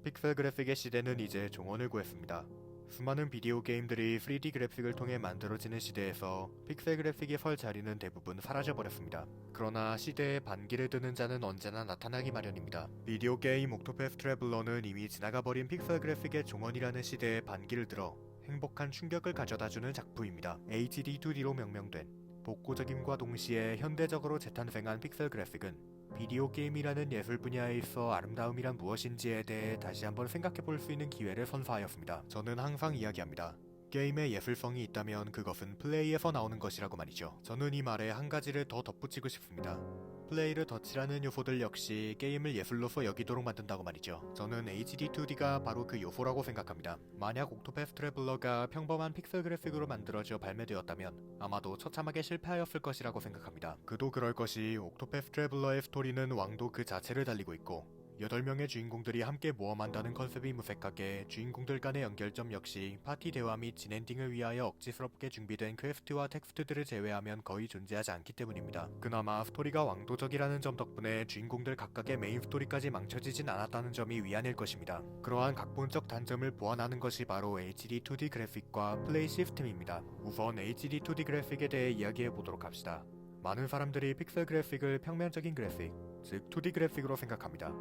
픽셀 그래픽의 시대는 이제 종언을 구했습니다. 수많은 비디오 게임들이 3D 그래픽을 통해 만들어지는 시대에서 픽셀 그래픽이 설 자리는 대부분 사라져버렸습니다. 그러나 시대에 반기를 드는 자는 언제나 나타나기 마련입니다. 비디오 게임 옥토패스 트래블러는 이미 지나가버린 픽셀 그래픽의 종언이라는 시대에 반기를 들어 행복한 충격을 가져다주는 작품입니다. HD2D로 명명된 복고적임과 동시에 현대적으로 재탄생한 픽셀 그래픽은 비디오 게임이라는 예술 분야에 있어 아름다움이란 무엇인지에 대해 다시 한번 생각해볼 수 있는 기회를 선사하였습니다. 저는 항상 이야기합니다. 게임에 예술성이 있다면 그것은 플레이에서 나오는 것이라고 말이죠. 저는 이 말에 한 가지를 더 덧붙이고 싶습니다. 플레이를 덧칠하는 요소들 역시 게임을 예술로서 여기도록 만든다고 말이죠. 저는 HD2D가 바로 그 요소라고 생각합니다. 만약 옥토패스 트래블러가 평범한 픽셀 그래픽으로 만들어져 발매되었다면 아마도 처참하게 실패하였을 것이라고 생각합니다. 그도 그럴 것이 옥토패스 트래블러의 스토리는 왕도 그 자체를 달리고 있고 8명의 주인공들이 함께 모험한다는 컨셉이 무색하게 주인공들 간의 연결점 역시 파티 대화 및 진엔딩을 위하여 억지스럽게 준비된 퀘스트와 텍스트들을 제외하면 거의 존재하지 않기 때문입니다. 그나마 스토리가 왕도적이라는 점 덕분에 주인공들 각각의 메인 스토리까지 망쳐지진 않았다는 점이 위안일 것입니다. 그러한 각본적 단점을 보완하는 것이 바로 HD2D 그래픽과 플레이 시스템입니다. 우선 HD2D 그래픽에 대해 이야기해보도록 합시다. 많은 사람들이 픽셀 그래픽을 평면적인 그래픽, 즉 2D 그래픽으로 생각합니다.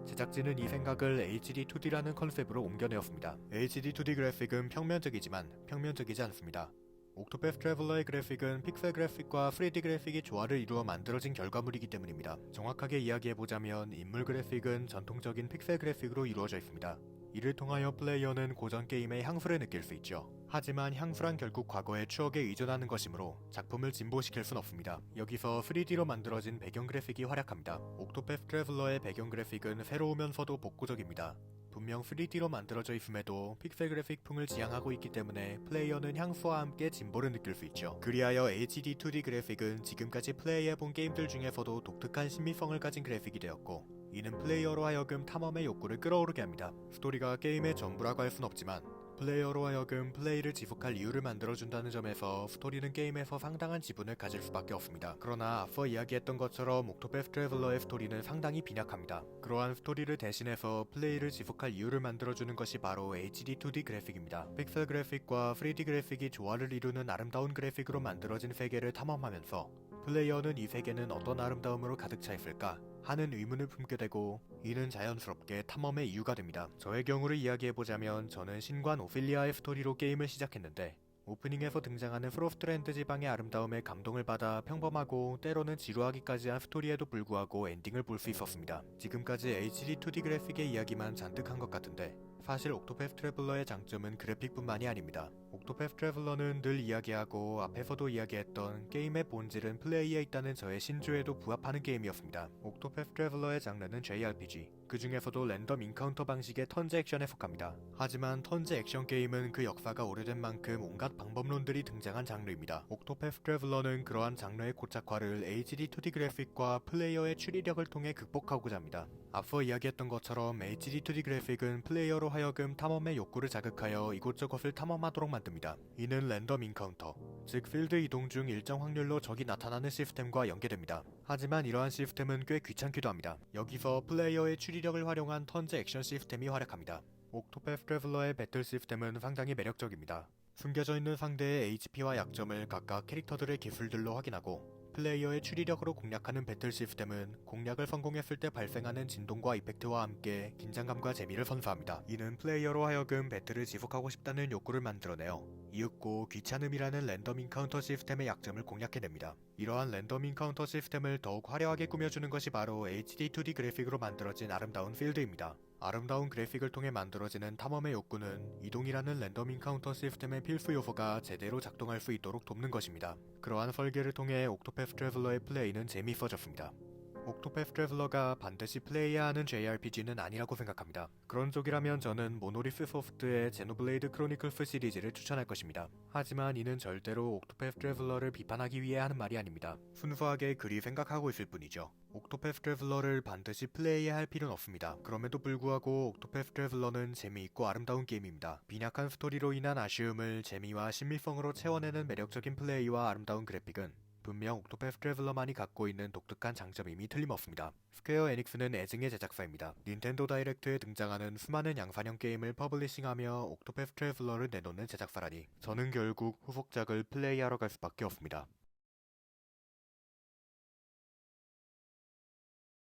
제작진은 이 생각을 HD2D라는 컨셉으로 옮겨내었습니다. HD2D 그래픽은 평면적이지만 평면적이지 않습니다. 옥토패스 트래블러의 그래픽은 픽셀 그래픽과 3D 그래픽이 조화를 이루어 만들어진 결과물이기 때문입니다. 정확하게 이야기해보자면 인물 그래픽은 전통적인 픽셀 그래픽으로 이루어져 있습니다. 이를 통하여 플레이어는 고전 게임의 향수를 느낄 수 있죠. 하지만 향수란 결국 과거의 추억에 의존하는 것이므로 작품을 진보시킬 순 없습니다. 여기서 3D로 만들어진 배경 그래픽이 활약합니다. 옥토패스 트래블러의 배경 그래픽은 새로우면서도 복고적입니다. 분명 3D로 만들어져 있음에도 픽셀 그래픽풍을 지향하고 있기 때문에 플레이어는 향수와 함께 진보를 느낄 수 있죠. 그리하여 HD2D 그래픽은 지금까지 플레이해본 게임들 중에서도 독특한 신미성을 가진 그래픽이 되었고 이는 플레이어로 하여금 탐험의 욕구를 끌어오르게 합니다. 스토리가 게임의 전부라고 할 순 없지만 플레이어로 하여금 플레이를 지속할 이유를 만들어준다는 점에서 스토리는 게임에서 상당한 지분을 가질 수밖에 없습니다. 그러나 앞서 이야기했던 것처럼 옥토패스 트래블러의 스토리는 상당히 빈약합니다. 그러한 스토리를 대신해서 플레이를 지속할 이유를 만들어주는 것이 바로 HD2D 그래픽입니다. 픽셀 그래픽과 3D 그래픽이 조화를 이루는 아름다운 그래픽으로 만들어진 세계를 탐험하면서 플레이어는 이 세계는 어떤 아름다움으로 가득 차 있을까? 하는 의문을 품게 되고 이는 자연스럽게 탐험의 이유가 됩니다. 저의 경우를 이야기해보자면 저는 신관 오피리아의 스토리로 게임을 시작했는데 오프닝에서 등장하는 프로스트랜드 지방의 아름다움에 감동을 받아 평범하고 때로는 지루하기까지 한 스토리에도 불구하고 엔딩을 볼 수 있었습니다. 지금까지 HD2D 그래픽의 이야기만 잔뜩 한 것 같은데 사실 옥토패스 트래블러의 장점은 그래픽뿐만이 아닙니다. 옥토패스 트래블러는 늘 이야기하고 앞에서도 이야기했던 게임의 본질은 플레이에 있다는 저의 신조에도 부합하는 게임이었습니다. 옥토패스 트래블러의 장르는 JRPG, 그 중에서도 랜덤 인카운터 방식의 턴제 액션에 속합니다. 하지만 턴제 액션 게임은 그 역사가 오래된 만큼 온갖 방법론들이 등장한 장르입니다. 옥토패스 트래블러는 그러한 장르의 고착화를 HD2D 그래픽과 플레이어의 추리력을 통해 극복하고자 합니다. 앞서 이야기했던 것처럼 HD2D 그래픽은 플레이어로 하여금 탐험의 욕구를 자극하여 이곳저곳을 탐험하도록 만듭니다. 이는 랜덤 인카운터, 즉 필드 이동 중 일정 확률로 적이 나타나는 시스템과 연계됩니다. 하지만 이러한 시스템은 꽤 귀찮기도 합니다. 여기서 플레이어의 추리력을 활용한 턴제 액션 시스템이 활약합니다. 옥토패스 트래블러의 배틀 시스템은 상당히 매력적입니다. 숨겨져 있는 상대의 HP와 약점을 각각 캐릭터들의 기술들로 확인하고 플레이어의 추리력으로 공략하는 배틀 시스템은 공략을 성공했을 때 발생하는 진동과 이펙트와 함께 긴장감과 재미를 선사합니다. 이는 플레이어로 하여금 배틀을 지속하고 싶다는 욕구를 만들어내어 이윽고 귀찮음이라는 랜덤 인카운터 시스템의 약점을 공략해냅니다. 이러한 랜덤 인카운터 시스템을 더욱 화려하게 꾸며주는 것이 바로 HD2D 그래픽으로 만들어진 아름다운 필드입니다. 아름다운 그래픽을 통해 만들어지는 탐험의 욕구는 이동이라는 랜덤 인카운터 시스템의 필수 요소가 제대로 작동할 수 있도록 돕는 것입니다. 그러한 설계를 통해 옥토패스 트래블러의 플레이는 재미있어졌습니다. 옥토패스 트래블러가 반드시 플레이해야 하는 JRPG는 아니라고 생각합니다. 그런 쪽이라면 저는 모노리스 소프트의 제노블레이드 크로니클스 시리즈를 추천할 것입니다. 하지만 이는 절대로 옥토패스 트래블러를 비판하기 위해 하는 말이 아닙니다. 순수하게 그리 생각하고 있을 뿐이죠. 옥토패스 트래블러를 반드시 플레이해야 할 필요는 없습니다. 그럼에도 불구하고 옥토패스 트래블러는 재미있고 아름다운 게임입니다. 빈약한 스토리로 인한 아쉬움을 재미와 신미성으로 채워내는 매력적인 플레이와 아름다운 그래픽은 분명 옥토패스 트래블러만이 갖고 있는 독특한 장점임이 틀림없습니다. 스퀘어 에닉스는 애증의 제작사입니다. 닌텐도 다이렉트에 등장하는 수많은 양산형 게임을 퍼블리싱하며 옥토패스 트래블러를 내놓는 제작사라니 저는 결국 후속작을 플레이하러 갈 수밖에 없습니다.